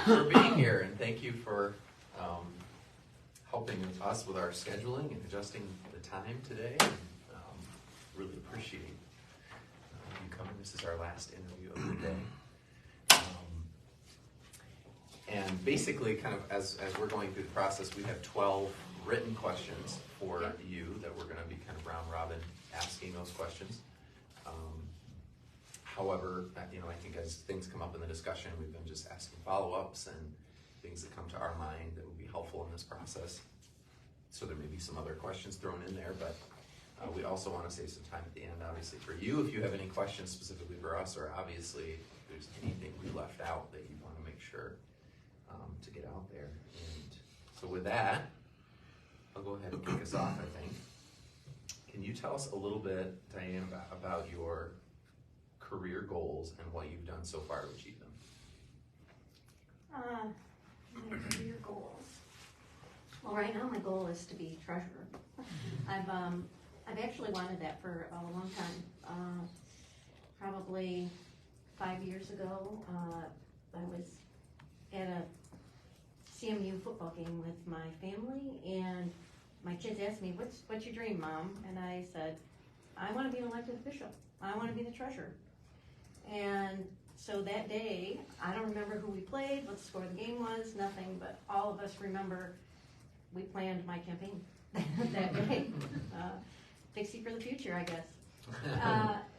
for being here, and thank you for helping us with our scheduling and adjusting the time today. Really appreciate you coming. This is our last interview of the day. And basically, kind of as we're going through the process, we have 12 written questions for you that we're going to be kind of round robin asking those questions. However, I think as things come up in the discussion, we've been just asking follow-ups and things that come to our mind that would be helpful in this process. So there may be some other questions thrown in there, but we also want to save some time at the end, obviously, for you. If you have any questions specifically for us, or obviously if there's anything we left out that you want to make sure to get out there. And so with that, I'll go ahead and kick us off, I think. Can you tell us a little bit, Dianne, about your career goals and what you've done so far to achieve them? My career goals. Well, right now my goal is to be treasurer. I've actually wanted that for a long time. Probably 5 years ago, I was at a CMU football game with my family, and my kids asked me, "What's your dream, Mom?" And I said, "I want to be an elected official. I want to be the treasurer." And so that day, I don't remember who we played, what the score of the game was, nothing, but all of us remember we planned my campaign that day. Fikse for the future, I guess.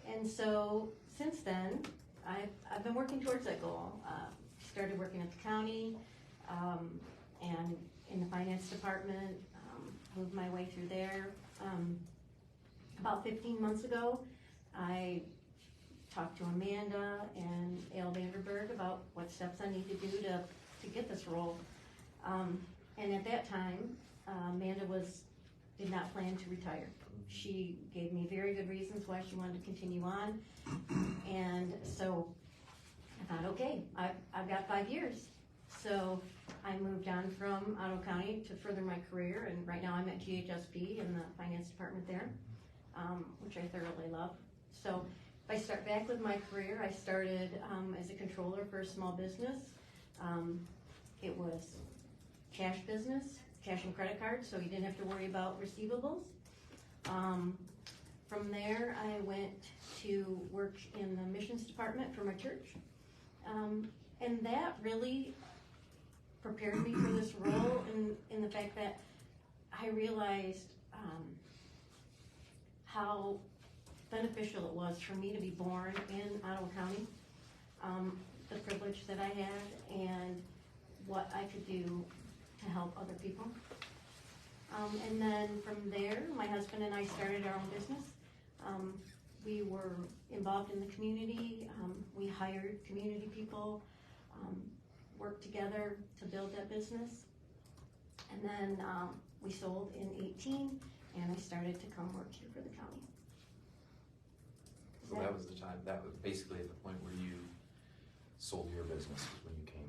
And so since then, I've been working towards that goal. Started working at the county and in the finance department, moved my way through there. About 15 months ago, I talked to Amanda and Al Vanderberg about what steps I need to do to get this role. And at that time, Amanda did not plan to retire. She gave me very good reasons why she wanted to continue on. And so I thought, okay, I've got 5 years. So I moved on from Ottawa County to further my career, and right now I'm at GHSP in the finance department there, which I thoroughly love. So if I start back with my career, I started as a controller for a small business. It was cash business, cash and credit cards, so you didn't have to worry about receivables. From there, I went to work in the missions department for my church. And that really prepared me for this role in the fact that I realized how beneficial it was for me to be born in Ottawa County, the privilege that I had, and what I could do to help other people. And then from there, my husband and I started our own business. We were involved in the community. We hired community people, worked together to build that business. And then we sold in 18, and I started to come work here for the county. So that was the time, that was basically at the point where you sold your business when you came?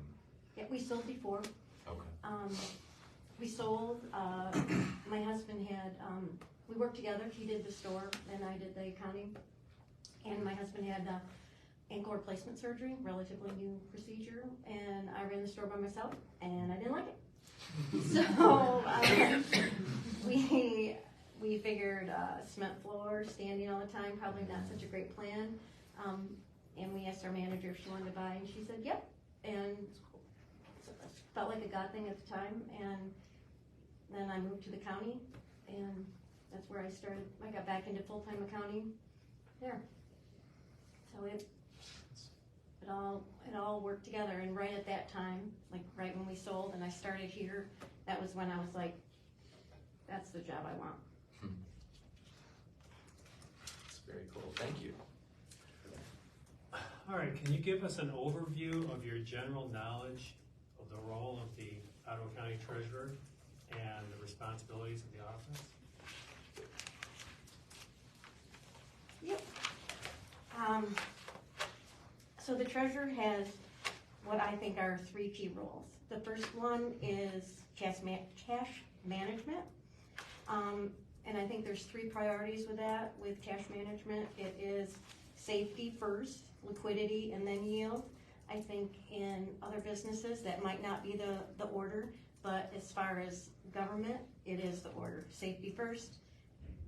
Yeah, we sold before. Okay. We sold, my husband had, we worked together. He did the store and I did the accounting. And my husband had ankle replacement surgery, relatively new procedure, and I ran the store by myself and I didn't like it. So we figured cement floor, standing all the time, probably not such a great plan. And we asked our manager if she wanted to buy, and she said yep. And so it felt like a God thing at the time. And then I moved to the county, and that's where I started. I got back into full-time accounting there. So it all worked together. And right at that time, like right when we sold and I started here, that was when I was like, that's the job I want. That's very cool. Thank you. All right, can you give us an overview of your general knowledge of the role of the Ottawa County Treasurer and the responsibilities of the office? Yep. So the treasurer has what I think are 3 key roles. The first one is cash management. And I think there's 3 priorities with that. With cash management, it is safety first, liquidity, and then yield. I think in other businesses, that might not be the order, but as far as government, it is the order. Safety first,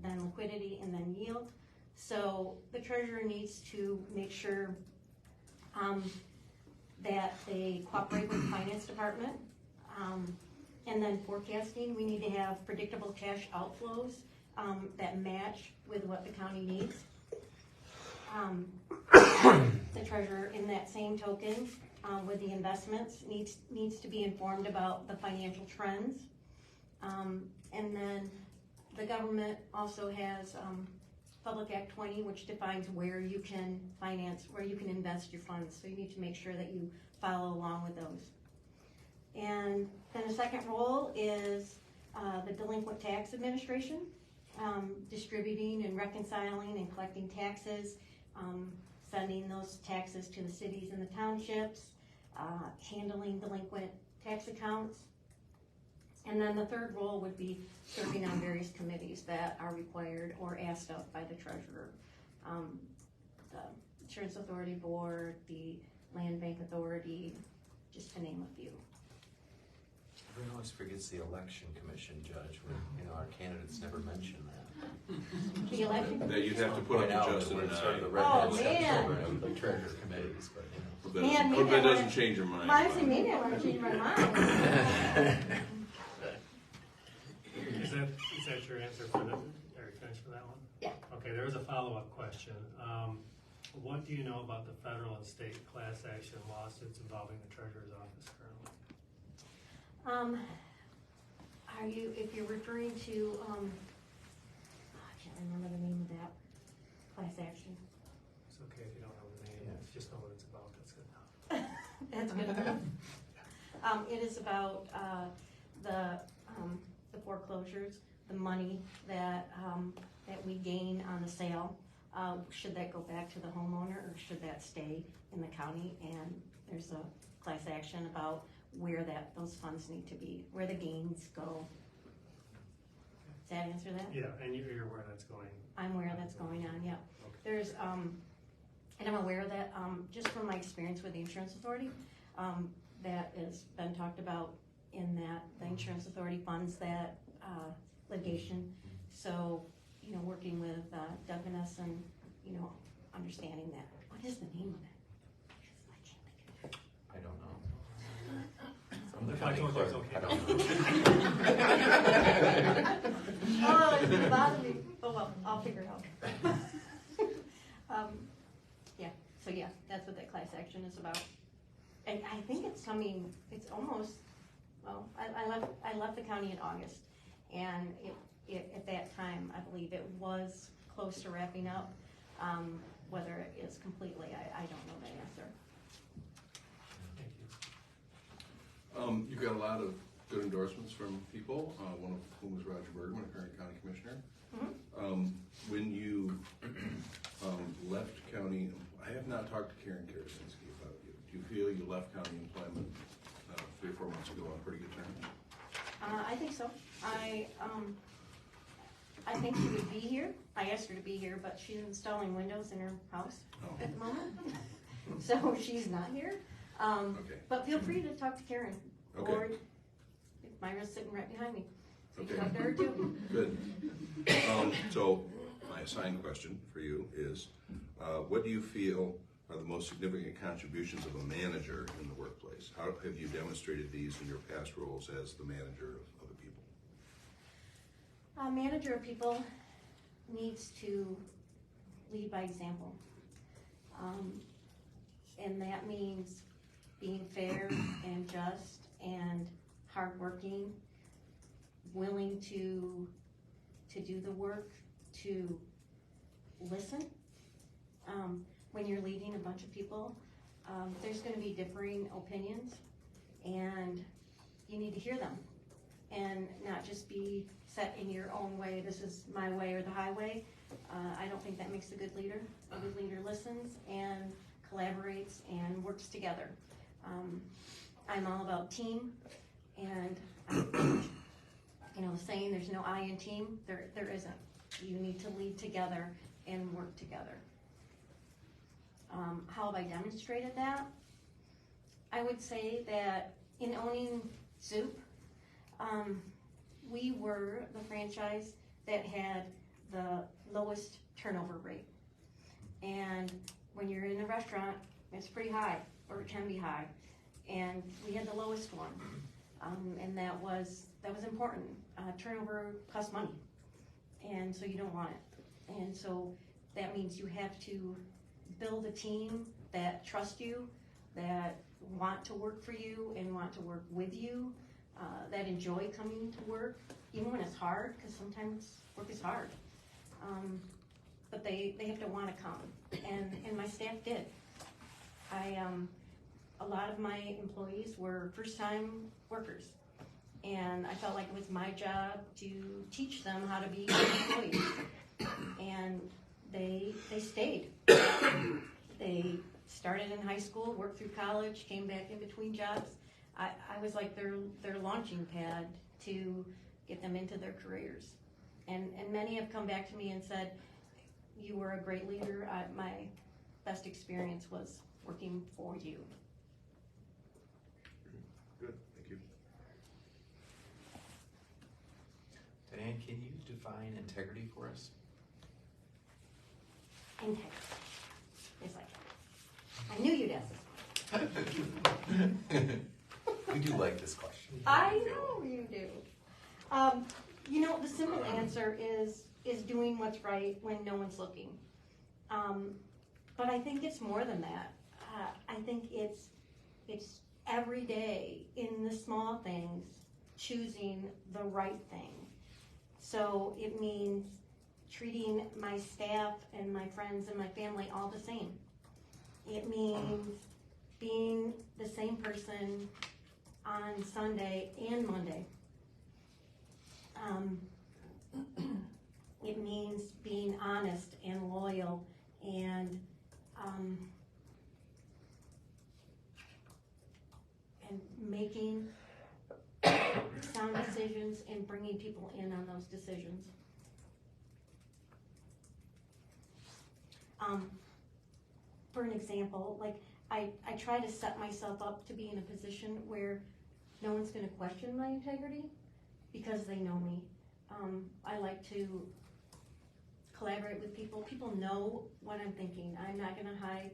then liquidity, and then yield. So the treasurer needs to make sure that they cooperate with the finance department. And then forecasting, we need to have predictable cash outflows that match with what the county needs. The treasurer, in that same token, with the investments, needs to be informed about the financial trends. And then the government also has Public Act 20, which defines where you can finance, where you can invest your funds. So you need to make sure that you follow along with those. And then the second role is the Delinquent Tax Administration, distributing and reconciling and collecting taxes, sending those taxes to the cities and the townships, handling delinquent tax accounts. And then the third role would be serving on various committees that are required or asked of by the treasurer. The Insurance Authority Board, the Land Bank Authority, just to name a few. Everyone always forgets the election commission, Judge, when, our candidates never mention that. The election? That you'd have to put up to Justin and Sort of the I. redhead man. stepchildren of the treasurer committees, but, Hope that Man, doesn't- hope maybe that I doesn't wanna- change your mind. Honestly, maybe I want to change my mind. Is that your answer for that? Are you finished with that one? Yeah. Okay, there was a follow-up question. What do you know about the federal and state class action lawsuits involving the treasurer's office currently? If you're referring to, I can't remember the name of that class action. It's okay if you don't know the name, Yeah. just know what it's about, that's good enough. That's good enough. It is about the foreclosures, the money that we gain on the sale. Should that go back to the homeowner or should that stay in the county? And there's a class action about where those funds need to be, where the gains go. Does that answer that? Yeah, and you're aware that's going. I'm aware that's going on, yeah. Okay. There's, and I'm aware that, just from my experience with the insurance authority, that has been talked about in that the insurance authority funds that litigation. So, working with Doug Vanessa and, understanding that. What is the name of it? I can't think of it. I don't know. I'm the If I county told you it's clerk. okay. I don't know. Oh, it's gonna bother me. Oh, well, I'll figure it out. Yeah, that's what that class action is about. And I think it's almost, well, I left the county in August. And at that time, I believe it was close to wrapping up. Whether it is completely, I don't know that answer. Thank you. You've got a lot of good endorsements from people, one of whom was Roger Bergman, a current county commissioner. Mm-hmm. When you left county, I have not talked to Karen Karasinski about you. Do you feel you left county employment 3 or 4 months ago on pretty good terms? I think so. I think she would be here. I asked her to be here, but she's installing windows in her house at the moment. So she's not here. Okay. But feel free to talk to Karen. Okay. Or Myra's sitting right behind me. So you can Okay. talk to her too. Good. So my assigned question for you is, what do you feel are the most significant contributions of a manager in the workplace? How have you demonstrated these in your past roles as the manager of the people? A manager of people needs to lead by example. And that means being fair and just and hardworking, willing to do the work, to listen. When you're leading a bunch of people, there's going to be differing opinions, and you need to hear them, and not just be set in your own way. This is my way or the highway. I don't think that makes a good leader. A good leader listens and collaborates and works together. I'm all about team, and I think, saying there's no I in team, there isn't. You need to lead together and work together. How have I demonstrated that? I would say that in owning Zoop, we were the franchise that had the lowest turnover rate. And when you're in a restaurant, it's pretty high, or it can be high. And we had the lowest one. And that was important. Turnover costs money. And so you don't want it. And so that means you have to build a team that trust you, that want to work for you and want to work with you, that enjoy coming to work, even when it's hard, because sometimes work is hard. But they have to want to come, and my staff did. A lot of my employees were first-time workers, and I felt like it was my job to teach them how to be employees, and they stayed. They started in high school, worked through college, came back in between jobs. I was like their launching pad to get them into their careers. And many have come back to me and said, you were a great leader. My best experience was working for you. Good, thank you. Dianne, can you define integrity for us? Integrity. Yes, I can. I knew you'd ask this one. We do like this question. I know you do. The simple answer is doing what's right when no one's looking. But I think it's more than that. I think it's every day in the small things, choosing the right thing. So it means treating my staff and my friends and my family all the same. It means being the same person on Sunday and Monday. It means being honest and loyal and making sound decisions and bringing people in on those decisions. For an example, like I try to set myself up to be in a position where no one's going to question my integrity because they know me. I like to collaborate with people. People know what I'm thinking. I'm not going to hide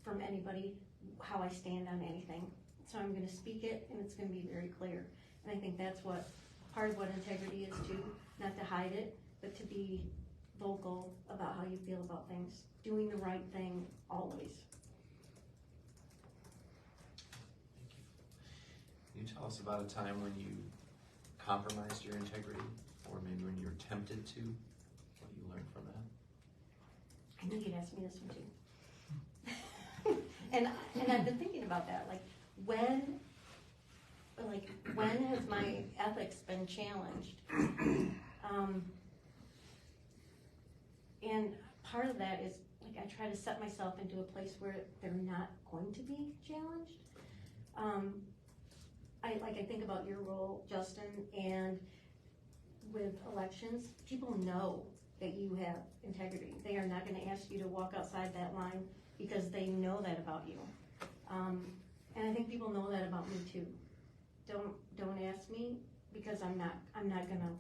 from anybody how I stand on anything. So I'm going to speak it, and it's going to be very clear. And I think that's part of what integrity is too, not to hide it, but to be vocal about how you feel about things, doing the right thing always. Can you tell us about a time when you compromised your integrity, or maybe when you were tempted to? What you learned from that? I knew you'd ask me this one too. and I've been thinking about that. Like when has my ethics been challenged? And part of that is like I try to set myself into a place where they're not going to be challenged. I think about your role, Justin, and with elections, people know that you have integrity. They are not going to ask you to walk outside that line because they know that about you. And I think people know that about me too. Don't ask me because I'm not gonna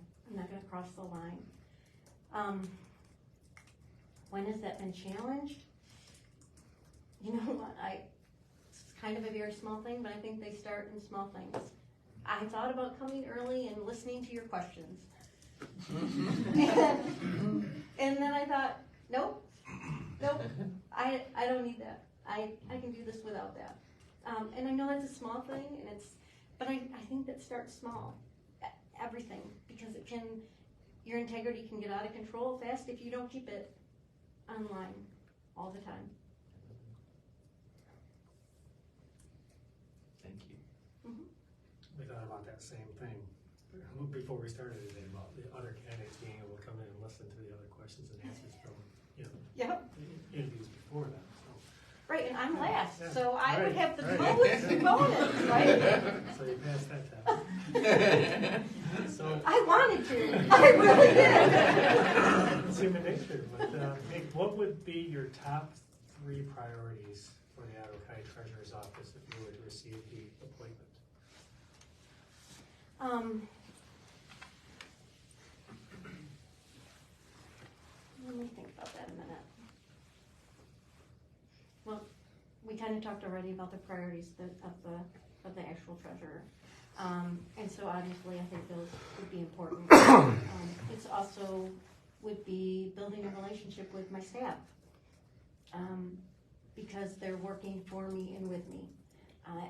cross the line. When has that been challenged? You know what? It's kind of a very small thing, but I think they start in small things. I thought about coming early and listening to your questions. and then I thought, nope, I don't need that. I can do this without that. And I know that's a small thing, but I think that starts small. Everything, because your integrity can get out of control fast if you don't keep it online all the time. Thank you. Mm-hmm. We thought about that same thing before we started today about the other candidates being able to come in and listen to the other questions and answers from Yep. interviews before that. So. Right, and I'm last, Yeah. so I would have the Right. lowest bonus, right? So you passed that test. So I wanted to. I really did. it's human nature. But Nick, what would be your top 3 priorities for the Ottawa County County Treasurer's Office if you were to receive the appointment? Let me think about that a minute. Well, we kind of talked already about the priorities of the actual treasurer. And so obviously I think those would be important. It's also would be building a relationship with my staff. Because they're working for me and with me.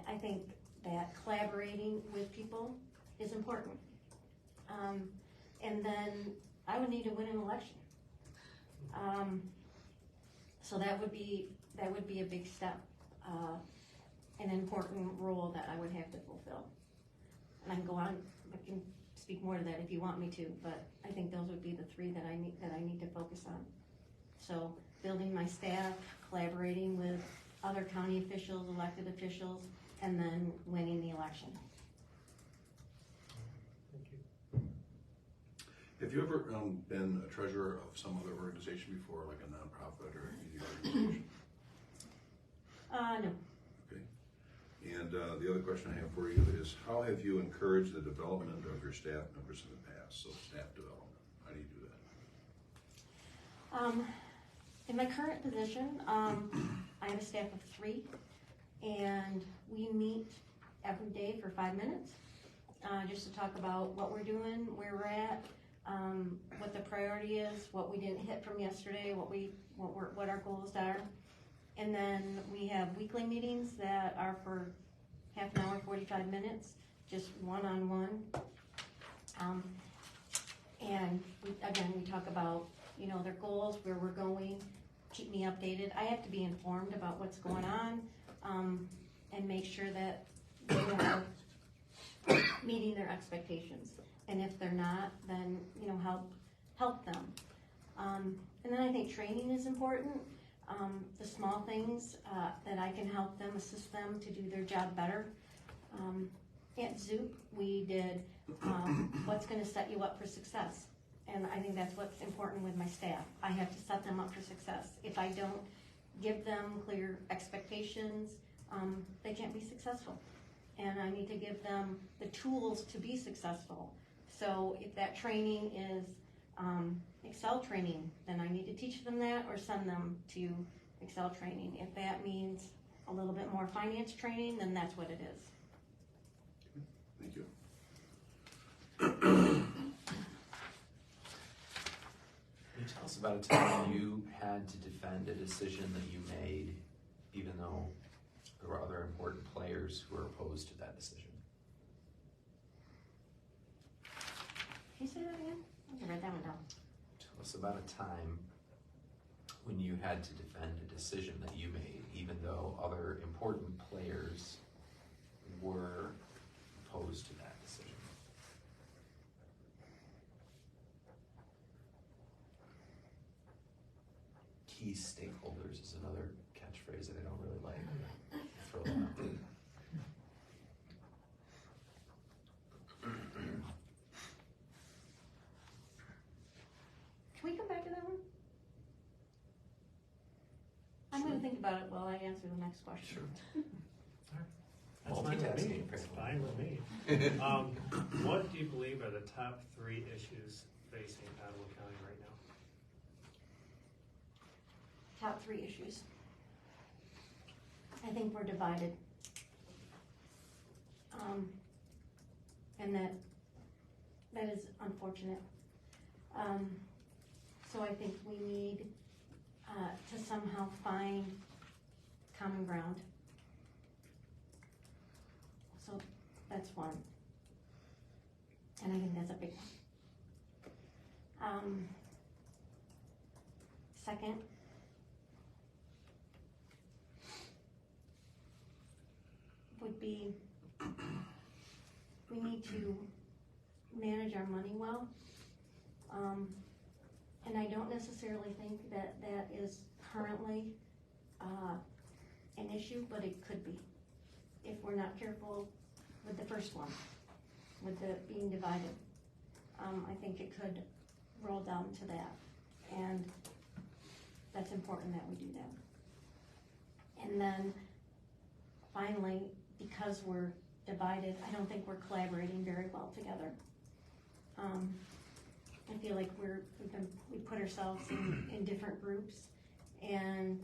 I think that collaborating with people is important. And then I would need to win an election. So that would be a big step, an important role that I would have to fulfill. And I can go on, I can speak more to that if you want me to, but I think those would be the three that I need to focus on. So building my staff, collaborating with other county officials, elected officials, and then winning the election. Thank you. Have you ever been a treasurer of some other organization before, like a nonprofit or a community organization? No. Okay. And the other question I have for you is, how have you encouraged the development of your staff members in the past? So staff development, how do you do that? In my current position, I have a staff of 3, and we meet every day for 5 minutes, just to talk about what we're doing, where we're at, what the priority is, what we didn't hit from yesterday, what our goals are. And then we have weekly meetings that are for half an hour, 45 minutes, just one-on-one. And we talk about, their goals, where we're going, keep me updated. I have to be informed about what's going on, and make sure that they are meeting their expectations. And if they're not, then, help them. And then I think training is important. The small things that I can help them, assist them to do their job better. At Zoop, we did what's going to set you up for success. And I think that's what's important with my staff. I have to set them up for success. If I don't give them clear expectations, they can't be successful. And I need to give them the tools to be successful. So if that training is Excel training, then I need to teach them that or send them to Excel training. If that means a little bit more finance training, then that's what it is. Thank you. Can you tell us about a time you had to defend a decision that you made, even though there were other important players who were opposed to that decision? Can you say that again? I can write that one down. Tell us about a time when you had to defend a decision that you made, even though other important players were opposed to that decision. Key stakeholders is another catchphrase that I don't really like. Throw that out there. Can we come back to that one? I'm going to think about it while I answer the next question. Sure. That's fine with me. Multitasking, It's apparently. fine with me. What do you believe are the top 3 issues facing Ottawa County right now? Top 3 issues. I think we're divided. And that is unfortunate. So I think we need to somehow find common ground. So that's one. And I think that's a big one. Second, would be we need to manage our money well. And I don't necessarily think that that is currently an issue, but it could be if we're not careful with the first one, with the being divided. I think it could roll down to that, and that's important that we do that. And then finally, because we're divided, I don't think we're collaborating very well together. I feel like we put ourselves in different groups, and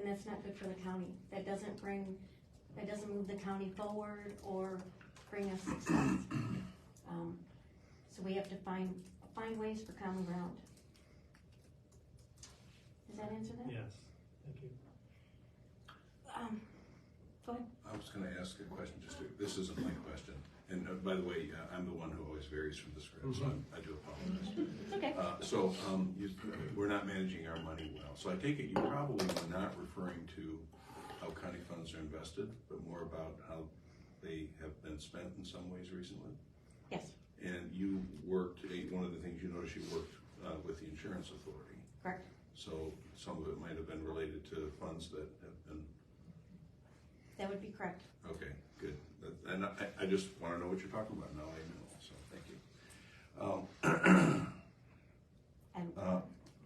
that's not good for the county. That doesn't move the county forward or bring us success. So we have to find ways for common ground. Does that answer that? Yes, thank you. Go ahead. I was gonna ask a question, this isn't my question, and by the way, I'm the one who always varies from the script, so I do apologize. It's okay. We're not managing our money well, so I take it you probably were not referring to how county funds are invested, but more about how they have been spent in some ways recently? Yes. And you worked, one of the things you noticed, you worked with the insurance authority. Correct. So some of it might have been related to funds that have been. That would be correct. Okay, good. And I just want to know what you're talking about. Now I know, so thank you.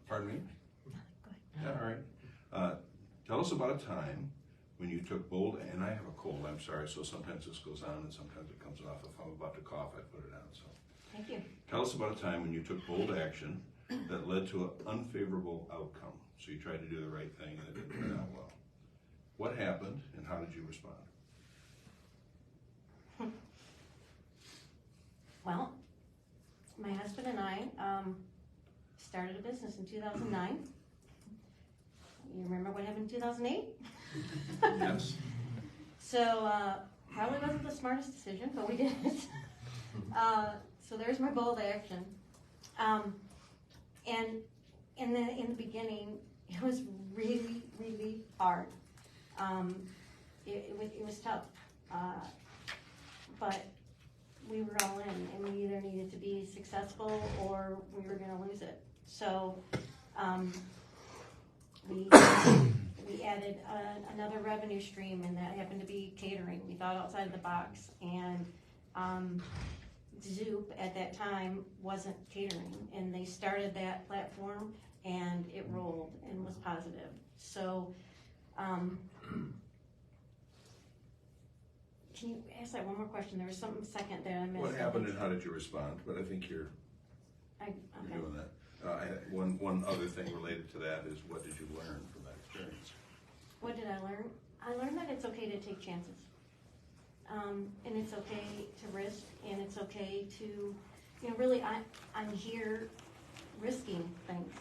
Pardon me? Go ahead. Yeah, all right. Tell us about a time when you took bold, and I have a cold, I'm sorry, so sometimes this goes on and sometimes it comes off. If I'm about to cough, I put it on, so. Thank you. Tell us about a time when you took bold action that led to an unfavorable outcome. So you tried to do the right thing and it didn't turn out well. What happened and how did you respond? Well, my husband and I started a business in 2009. You remember what happened in 2008? Yes. So probably wasn't the smartest decision, but we did it. So there's my bold action. And in the beginning, it was really, really hard. It was tough, but we were all in, and we either needed to be successful or we were going to lose it. So we added another revenue stream, and that happened to be catering. We thought outside of the box, and Zoop at that time wasn't catering, and they started that platform, and it rolled and was positive. So can you ask that one more question? There was something second there I missed. What happened and how did you respond? But I think you're doing that. I had one other thing related to that is what did you learn from that experience? What did I learn? I learned that it's okay to take chances. And it's okay to risk, and it's okay to, really, I'm here risking things.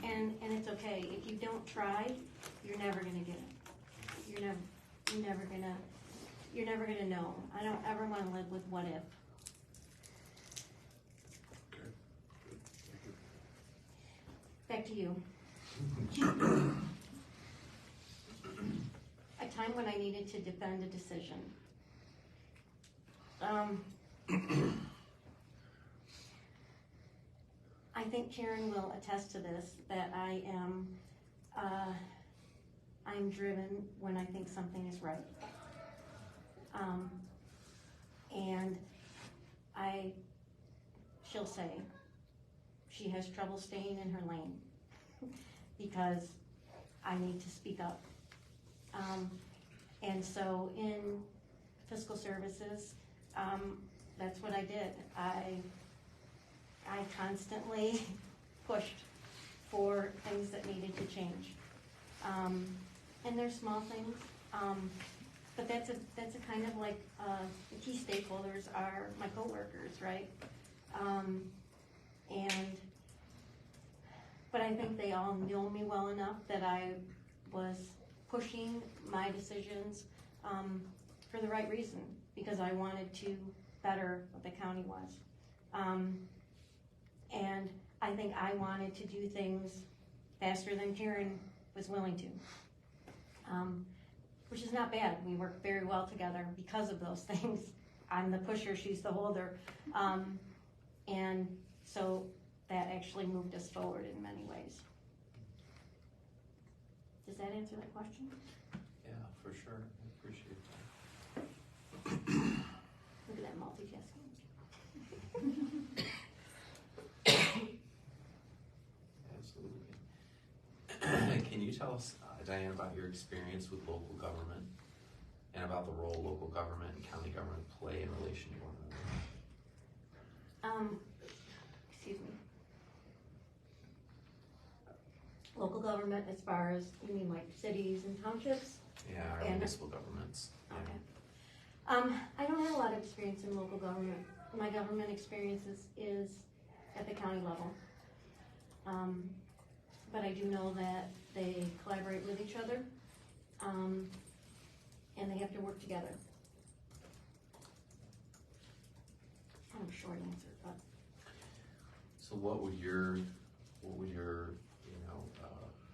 And it's okay. If you don't try, you're never gonna get it. You're never gonna know. I don't ever wanna live with what if. Okay, good, thank you. Back to you. A time when I needed to defend a decision. I think Karen will attest to this, that I'm driven when I think something is right. And she'll say she has trouble staying in her lane because I need to speak up. And so in fiscal services, that's what I did. I constantly pushed for things that needed to change. And they're small things, but that's a kind of like the key stakeholders are my coworkers, right? But I think they all know me well enough that I was pushing my decisions for the right reason, because I wanted to better what the county was. And I think I wanted to do things faster than Karen was willing to, which is not bad. We work very well together because of those things. I'm the pusher, she's the holder. And so that actually moved us forward in many ways. Does that answer that question? Yeah, for sure. I appreciate that. Look at that multitasking. Absolutely. Can you tell us, Dianne, about your experience with local government? and about the role local government and county government play in relation to one another. Excuse me. Local government as far as, you mean like cities and townships? Yeah, our And- municipal governments. Yeah. Okay. I don't have a lot of experience in local government. My government experience is at the county level. But I do know that they collaborate with each other, and they have to work together. Kind of a short answer, but. So what would your,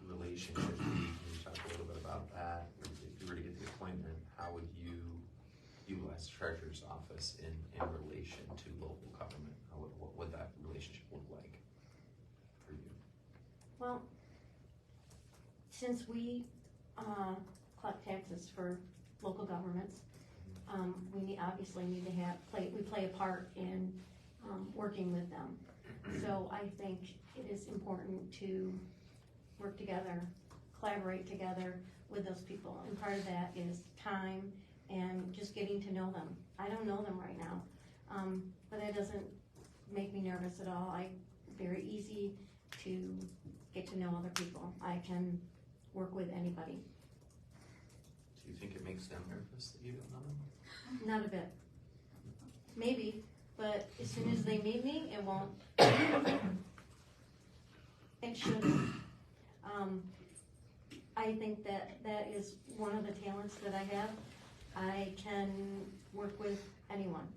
relationship be? Can you talk a little bit about that? If you were to get the appointment, how would you utilize the treasurer's office in relation to local government? What would that relationship look like for you? Well, since we collect taxes for local governments, we obviously need to we play a part in working with them. So I think it is important to work together, collaborate together with those people. And part of that is time and just getting to know them. I don't know them right now, but that doesn't make me nervous at all. Very easy to get to know other people. I can work with anybody. Do you think it makes them nervous that you don't know them? Not a bit. Maybe, but as soon as they meet me, it won't. It shouldn't. I think that is one of the talents that I have. I can work with anyone.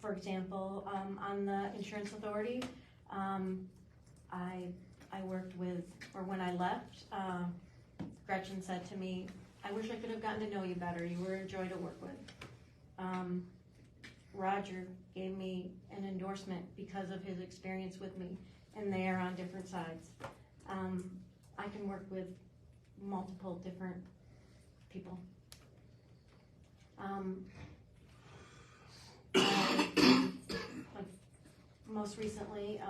For example, on the insurance authority, I worked with, or when I left, Gretchen said to me, I wish I could have gotten to know you better. You were a joy to work with. Roger gave me an endorsement because of his experience with me, and they are on different sides. I can work with multiple different people. Like most recently,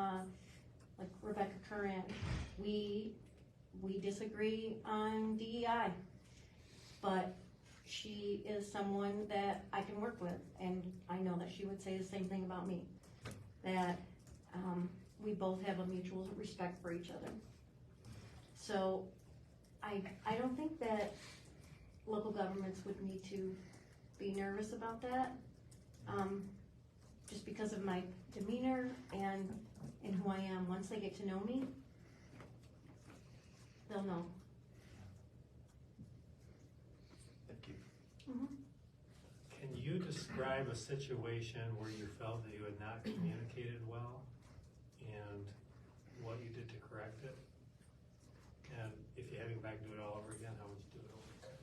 like Rebecca Curran, we disagree on DEI, but she is someone that I can work with, and I know that she would say the same thing about me, that we both have a mutual respect for each other. So I don't think that local governments would need to be nervous about that, just because of my demeanor and who I am. Once they get to know me, they'll know. Thank you. Can you describe a situation where you felt that you had not communicated well and what you did to correct it? And if you're having back do it all over again, how would you do it over again?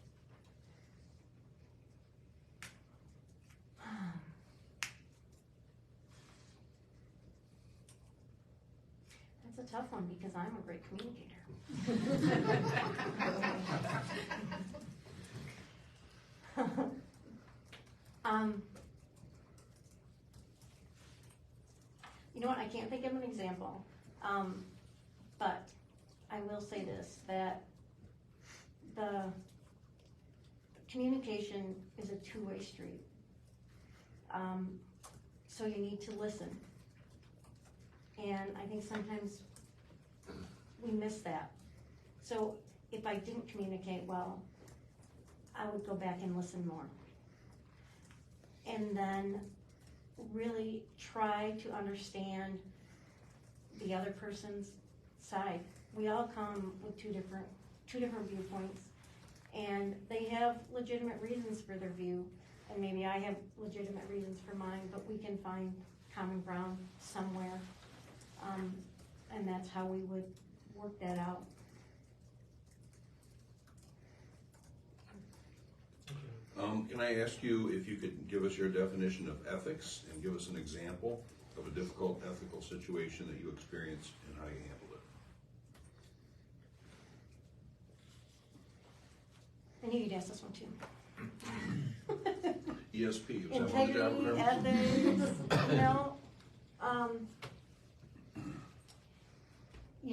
That's a tough one because I'm a great communicator. You know what, I can't think of an example, but I will say this, that the communication is a two-way street. So you need to listen. And I think sometimes we miss that. So if I didn't communicate well, I would go back and listen more. And then really try to understand the other person's side. We all come with two different viewpoints, and they have legitimate reasons for their view, and maybe I have legitimate reasons for mine, but we can find common ground somewhere, and that's how we would work that out. Can I ask you if you could give us your definition of ethics and give us an example of a difficult ethical situation that you experienced and how you handled it? I knew you'd ask this one too. ESP, was that one of the job Integrity, requirements?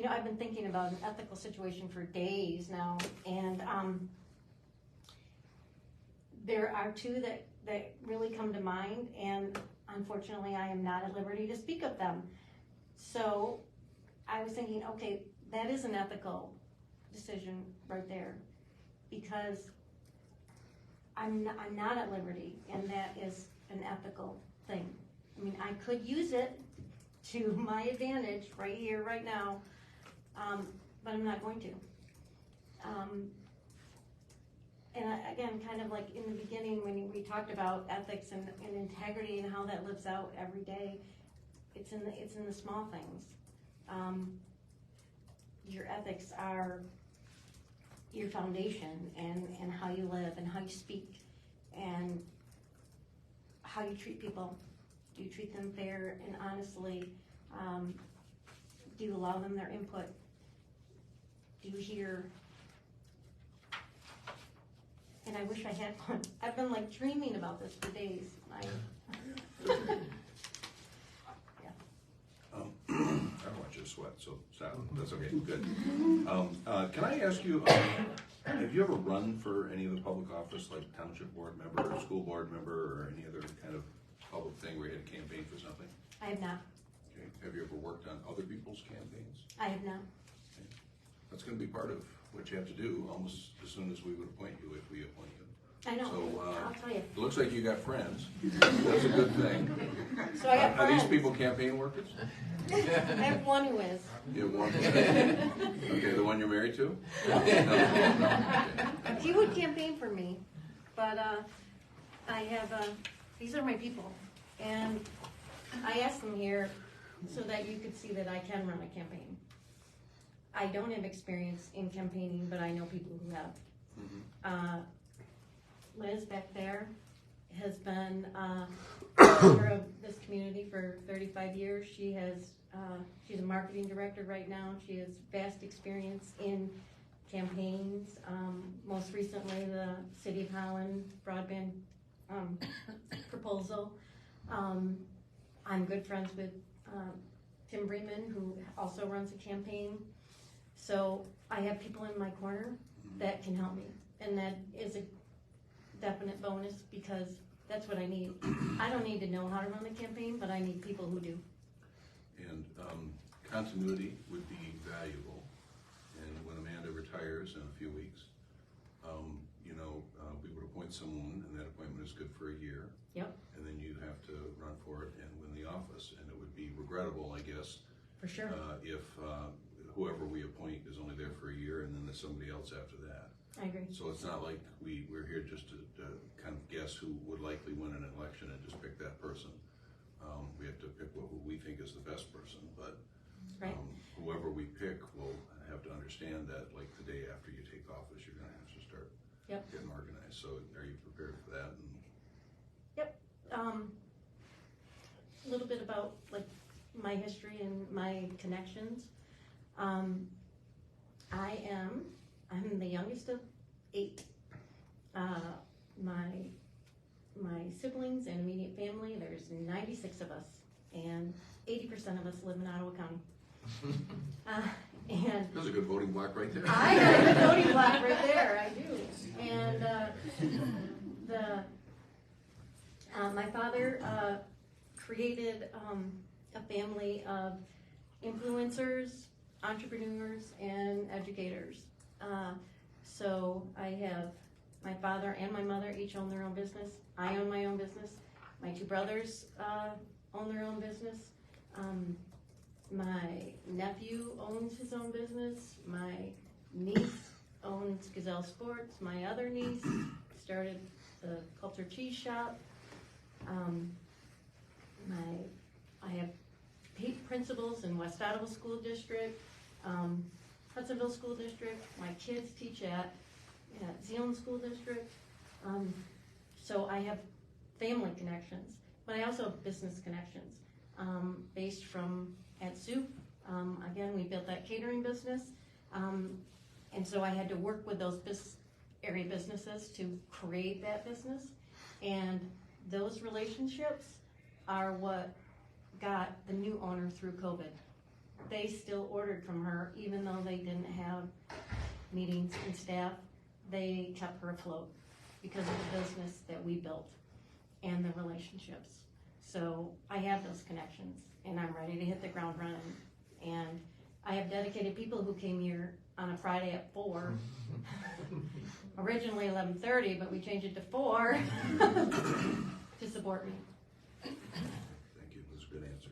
I've been thinking about an ethical situation for days now, and there are two that really come to mind, and unfortunately I am not at liberty to speak of them. So I was thinking, okay, that is an ethical decision right there, because I'm not at liberty, and that is an ethical thing. I mean, I could use it to my advantage right here, right now, but I'm not going to. And again, kind of like in the beginning when we talked about ethics and integrity and how that lives out every day, it's in the small things. Your ethics are your foundation, and how you live and how you speak and how you treat people. Do you treat them fair and honestly? Do you allow them their input? Do you hear? And I wish I had one. I've been like dreaming about this for days. I don't want you to sweat, so that's okay, good. Can I ask you, have you ever run for any of the public office, like township board member or school board member or any other kind of public thing where you had a campaign for something? I have not. Okay. Have you ever worked on other people's campaigns? I have not. Okay. That's gonna be part of what you have to do almost as soon as we would appoint you, if we appoint you. I know. So, I'll tell you. it looks like you got friends. That's a good thing. So I got Are friends. these people campaign workers? I have one who is. You have one. Okay, the one you're married to? No. He would campaign for me, but I have, these are my people. And I asked them here so that you could see that I can run a campaign. I don't have experience in campaigning, but I know people who have. Mhm. Liz back there has been a member of this community for 35 years. She's a marketing director right now. She has vast experience in campaigns. Most recently, the City of Holland broadband proposal. I'm good friends with Tim Bremen, who also runs a campaign. So I have people in my corner that can help me, and that is a definite bonus, because that's what I need. I don't need to know how to run the campaign, but I need people who do. And continuity would be valuable. And when Amanda retires in a few weeks, we would appoint someone, and that appointment is good for a year. Yep. And then you have to run for it and win the office. And it would be regrettable, I guess, For sure. if whoever we appoint is only there for a year, and then there's somebody else after that. I agree. So it's not like we're here just to kind of guess who would likely win an election and just pick that person. We have to pick who we think is the best person, but Right. whoever we pick will have to understand that, like, the day after you take office, you're gonna have to start Yep. getting organized. So are you prepared for that? And A little bit about like my history and my connections. I'm the youngest of 8. My siblings and immediate family, there's 96 of us, and 80% of us live in Ottawa County. And there's a good voting block right there. I got a good voting block right there, I do. And my father created a family of influencers, entrepreneurs, and educators. So I have my father and my mother each own their own business. I own my own business. My 2 brothers own their own business. My nephew owns his own business. My niece owns Gazelle Sports. My other niece started the Culture Cheese Shop. I have 8 principals in West Ottawa School District, Hudsonville School District. My kids teach at Zeeland School District. So I have family connections, but I also have business connections based from at Soup. Again, we built that catering business, and so I had to work with those area businesses to create that business, and those relationships are what got the new owner through COVID. They still ordered from her, even though they didn't have meetings and staff. They kept her afloat. because of the business that we built and the relationships. So I have those connections, and I'm ready to hit the ground running. And I have dedicated people who came here on a Friday at 4. Originally 11:30, but we changed it to 4 to support me. Thank you, that's a good answer.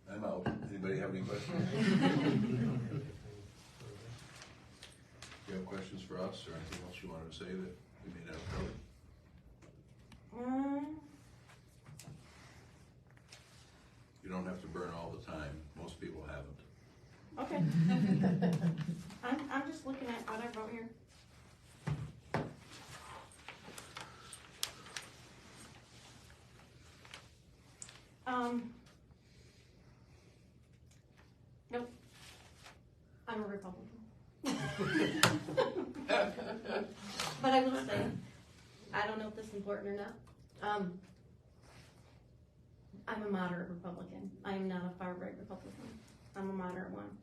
I'm out. Anybody have any questions? Do you have questions for us, or anything else you wanted to say that we may not have covered? You don't have to burn all the time. Most people haven't. Okay. I'm just looking at what I wrote here. Nope. I'm a Republican. But I will say, I don't know if this is important or not. I'm a moderate Republican. I am not a far-right Republican. I'm a moderate one.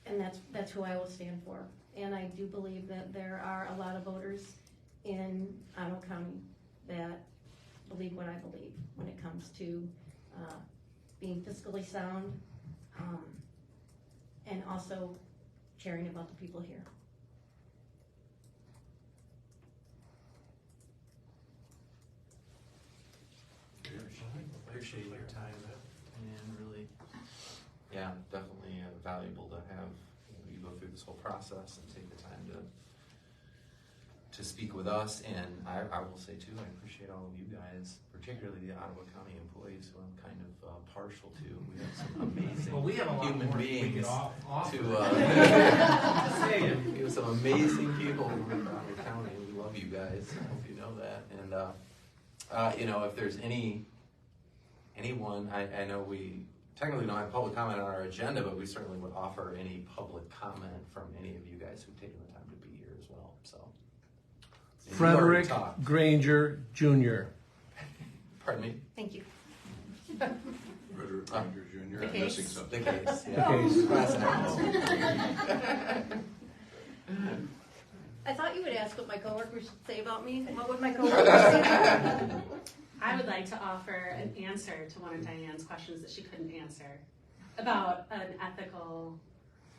And that's who I will stand for. And I do believe that there are a lot of voters in Ottawa County that believe what I believe when it comes to being fiscally sound, and also caring about the people here. Appreciate your time, and really, yeah, definitely valuable to have you go through this whole process and take the time to speak with us. And I will say too, I appreciate all of you guys, particularly the Ottawa County employees, who I'm kind of partial to. We have some amazing we have a lot human more beings we could offer. We have some amazing people who work in Ottawa County. We love you guys. I hope you know that. And you know, if there's anyone, I know we technically don't have public comment on our agenda, but we certainly would offer any public comment from any of you guys who've taken the time to be here as well. So, and Frederick Granger Jr. Pardon me? Thank you. Frederick Granger Jr., The I'm case. missing The something. case. The Yeah. case. Class act. I thought you would ask what my coworkers say about me. What would my coworkers say? I would like to offer an answer to one of Diane's questions that she couldn't answer about an ethical,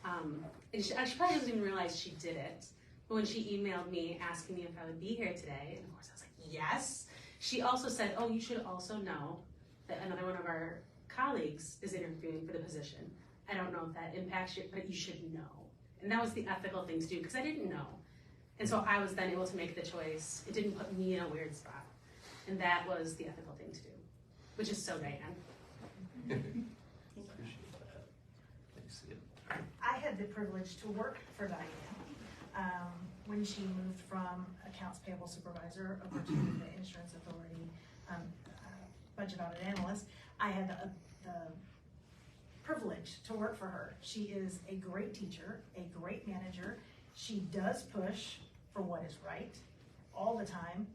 and she probably doesn't even realize she did it, but when she emailed me asking me if I would be here today, and of course I was like, yes, she also said, oh, you should also know that another one of our colleagues is interviewing for the position. I don't know if that impacts you, but you should know. And that was the ethical thing to do, because I didn't know. And so I was then able to make the choice. It didn't put me in a weird spot. And that was the ethical thing to do, which is so Dianne. Appreciate that. Thanks. Yeah. I had the privilege to work for Dianne when she moved from accounts payable supervisor over to the insurance authority budget audit analyst. I had the privilege to work for her. She is a great teacher, a great manager. She does push for what is right all the time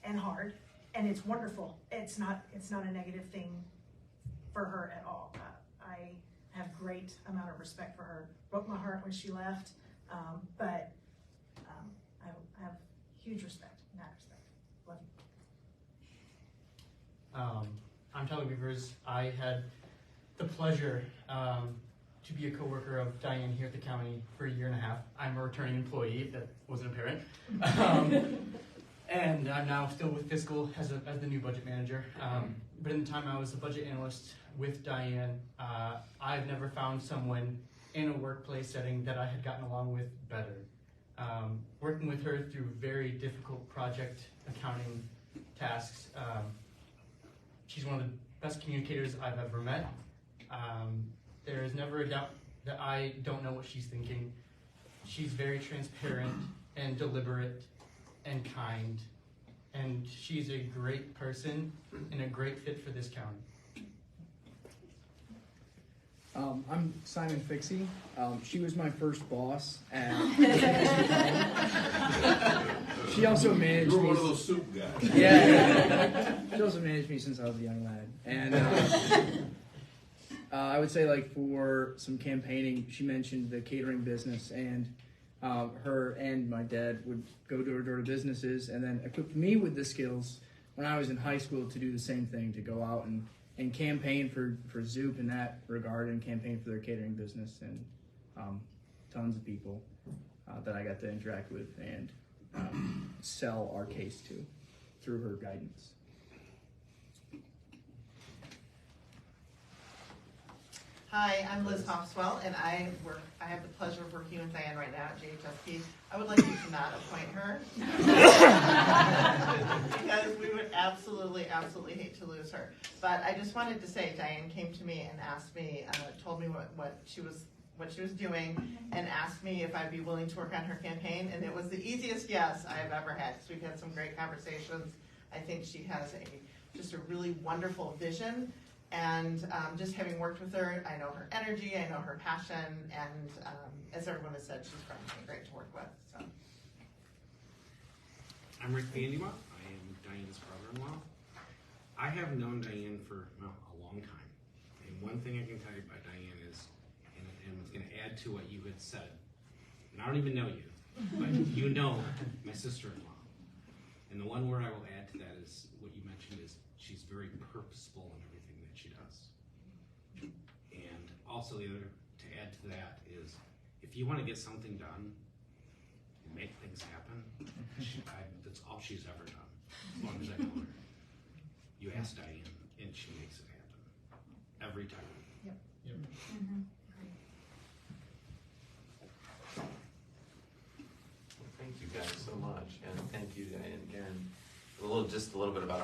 and hard, and it's wonderful. It's not a negative thing for her at all. I have great amount of respect for her. Broke my heart when she left, but I have huge respect, mad respect. Love you. I'm Tyler Beavers. I had the pleasure to be a coworker of Dianne here at the county for a year and a half. I'm a returning employee, if that wasn't apparent. And I'm now still with Fiscal as the new budget manager. But in the time I was a budget analyst with Dianne, I've never found someone in a workplace setting that I had gotten along with better. Working with her through very difficult project accounting tasks, she's one of the best communicators I've ever met. There is never a doubt that I don't know what she's thinking. She's very transparent and deliberate and kind, and she's a great person and a great fit for this county. I'm Dianne Fikse. She was my first boss at. She also managed You were me. one of those soup guys. Yeah. She also managed me since I was a young lad, and I would say like for some campaigning, she mentioned the catering business, and her and my dad would go door to door to businesses, and then equipped me with the skills when I was in high school to do the same thing, to go out and campaign for Zoop in that regard, and campaign for their catering business, and tons of people that I got to interact with and sell our case to through her guidance. Hi, I'm Liz Hopswell, and I have the pleasure of working with Dianne right now at JHSP. I would like you to not appoint her. Because we would absolutely hate to lose her. But I just wanted to say, Dianne came to me and asked me, told me what she was doing, and asked me if I'd be willing to work on her campaign, and it was the easiest yes I've ever had, because we've had some great conversations. I think she has just a really wonderful vision. And just having worked with her, I know her energy, I know her passion, and as everyone has said, she's friendly and great to work with. So. I'm Rick Bandyma. I am Diane's brother-in-law. I have known Dianne for a long time. And one thing I can tell you about Dianne is, and it's going to add to what you had said, and I don't even know you, but you know my sister-in-law. And the one word I will add to that is what you mentioned is she's very purposeful in everything that she does. And also the other to add to that is, if you want to get something done and make things happen, that's all she's ever done, as long as I know her. You ask Dianne, and she makes it happen every time. Yep. Mm-hmm. Well, thank you guys so much, and thank you, Dianne, again. Just a little bit about